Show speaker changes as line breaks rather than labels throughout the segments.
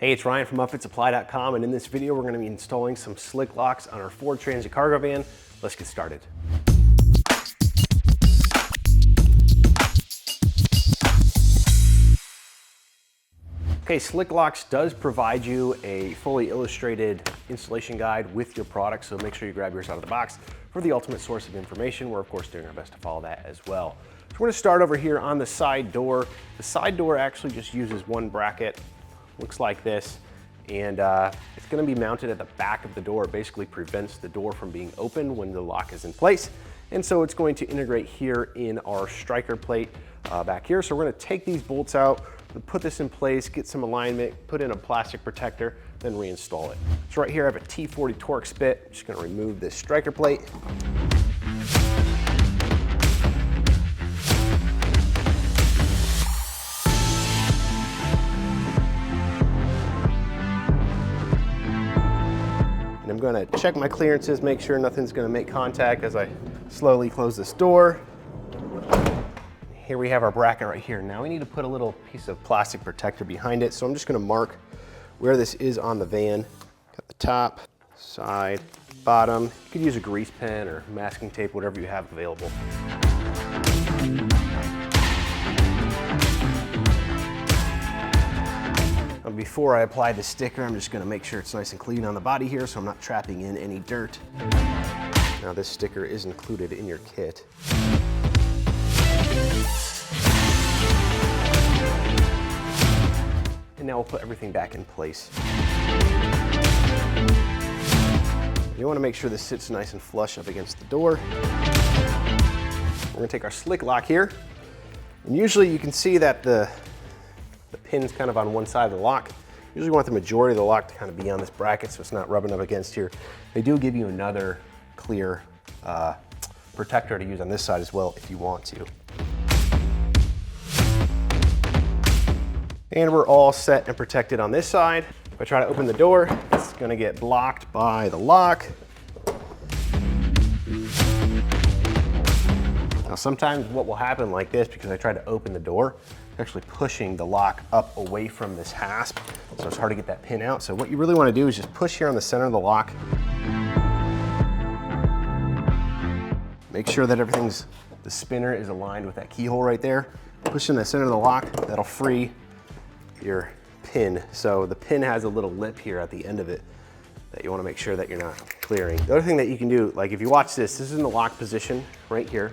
Hey, it's Ryan from upfitsupply.com, and in this video we're going to be installing some slick locks on our Ford Transit cargo van. Let's get started. Okay, Slick Locks does provide you a fully illustrated installation guide with your product, so make sure you grab yours out of the box for the ultimate source of information. We're of course doing our best to follow that as well. So we're going to start over here on the side door. The side door actually just uses one bracket. Looks like this, and it's going to be mounted at the back of the door. It basically prevents the door from being open when the lock is in place, and so it's going to integrate here in our striker plate back here. So we're going to take these bolts out, put this in place, get some alignment, put in a plastic protector, then reinstall it. So right here I have a T40 Torx bit. I'm just going to remove this striker plate. I'm going to check my clearances, make sure nothing's going to make contact as I slowly close this door. Here we have our bracket right here. Now we need to put a little piece of plastic protector behind it. So I'm just going to mark where this is on the van. Got the top, side, bottom. You could use a grease pen or masking tape, whatever you have available. Before I apply the sticker, I'm just going to make sure it's nice and clean on the body here so I'm not trapping in any dirt. Now this sticker is included in your kit. And now we'll put everything back in place. You want to make sure this sits nice and flush up against the door. We're going to take our slick lock here, and usually you can see that the pin's kind of on one side of the lock. Usually want the majority of the lock to kind of be on this bracket so it's not rubbing up against here. They do give you another clear protector to use on this side as well if you want to. And we're all set and protected on this side. If I try to open the door, it's gonna get blocked by the lock. Now sometimes what will happen like this, because I tried to open the door, actually pushing the lock up away from this hasp, so it's hard to get that pin out. So what you really want to do is just push here on the center of the lock. Make sure that the spinner is aligned with that keyhole right there. Push in the center of the lock, that'll free your pin. So the pin has a little lip here at the end of it that you want to make sure that you're not clearing. The other thing that you can do, like if you watch this is in the lock position right here.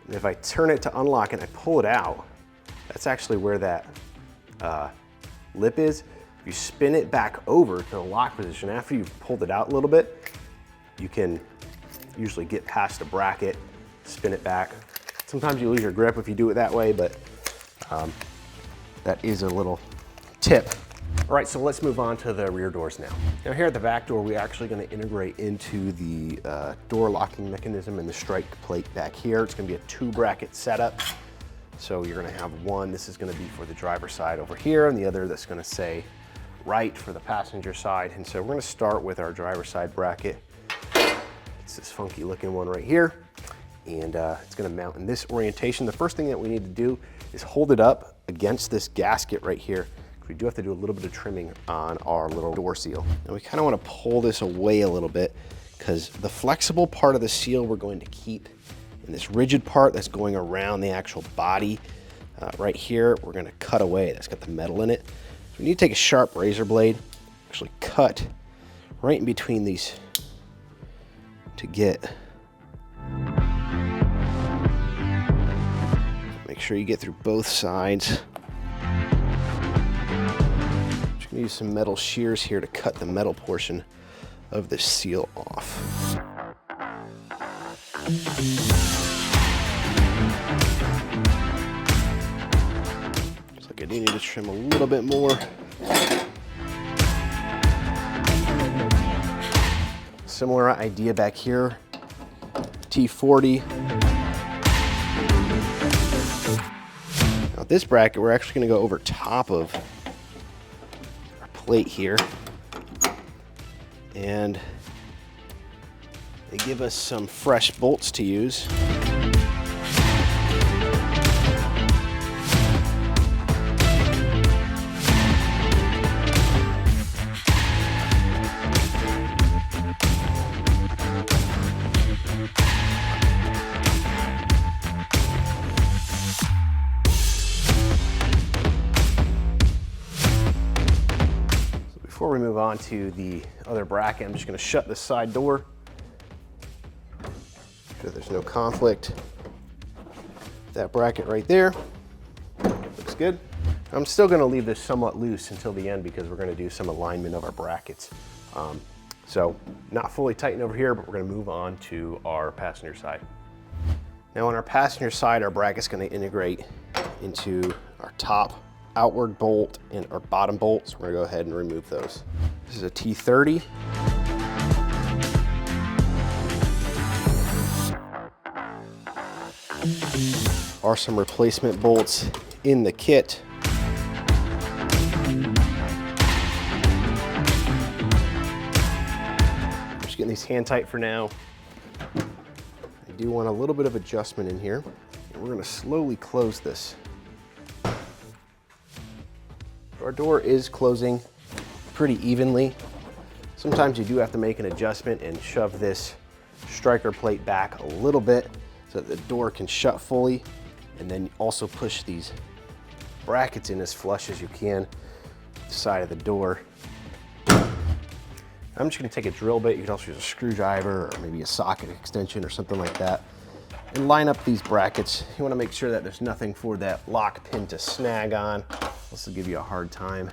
And if I turn it to unlock and I pull it out, that's actually where that lip is. If you spin it back over to the lock position, after you've pulled it out a little bit, you can usually get past the bracket, spin it back. Sometimes you lose your grip if you do it that way, but that is a little tip. All right, so let's move on to the rear doors now. Now here at the back door, we're actually going to integrate into the door locking mechanism and the strike plate back here. It's going to be a 2-bracket setup. So you're going to have one, this is going to be for the driver's side over here, and the other that's going to say right for the passenger side. And so we're going to start with our driver's side bracket. It's this funky looking one right here, and it's going to mount in this orientation. The first thing that we need to do is hold it up against this gasket right here. We do have to do a little bit of trimming on our little door seal. And we kind of want to pull this away a little bit because the flexible part of the seal we're going to keep, and this rigid part that's going around the actual body right here, we're going to cut away. That's got the metal in it. So we need to take a sharp razor blade, actually cut right in between these to get. Make sure you get through both sides. Use some metal shears here to cut the metal portion of the seal off. Looks like I do need to trim a little bit more. Similar idea back here, T40. Now this bracket, we're actually going to go over top of plate here, and they give us some fresh bolts to use. Before we move on to the other bracket, I'm just going to shut this side door. So there's no conflict. That bracket right there looks good. I'm still going to leave this somewhat loose until the end because we're going to do some alignment of our brackets. So not fully tightened over here, but we're going to move on to our passenger side. Now on our passenger side, our bracket's going to integrate into our top outward bolt and our bottom bolt. So we're going to go ahead and remove those. This is a T30. Are some replacement bolts in the kit. Just getting these hand tight for now. I do want a little bit of adjustment in here. And we're going to slowly close this. Our door is closing pretty evenly. Sometimes you do have to make an adjustment and shove this striker plate back a little bit so that the door can shut fully, and then also push these brackets in as flush as you can to the side of the door. I'm just going to take a drill bit. You can also use a screwdriver or maybe a socket extension or something like that, and line up these brackets. You want to make sure that there's nothing for that lock pin to snag on. This will give you a hard time.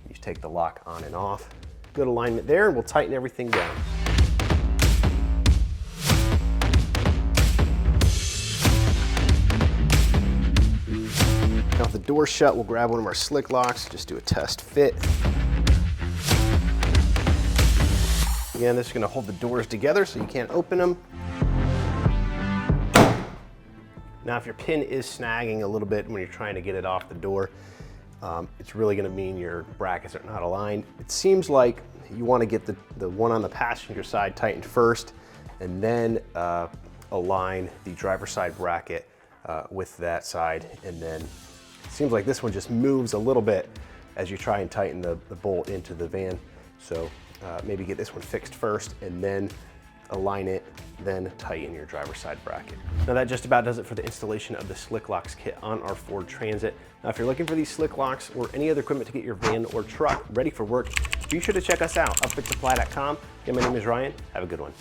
You take the lock on and off. Good alignment there, and we'll tighten everything down. Now, if the door's shut, we'll grab one of our slick locks, just do a test fit. Again, this is going to hold the doors together so you can't open them. Now, if your pin is snagging a little bit when you're trying to get it off the door, it's really going to mean your brackets are not aligned. It seems like you want to get the one on the passenger side tightened first, and then align the driver's side bracket with that side, and then it seems like this one just moves a little bit as you try and tighten the bolt into the van. So maybe get this one fixed first and then align it, then tighten your driver's side bracket. Now that just about does it for the installation of the Slick Locks kit on our Ford Transit. Now if you're looking for these Slick Locks or any other equipment to get your van or truck ready for work, be sure to check us out, upfitsupply.com. Again, my name is Ryan. Have a good one.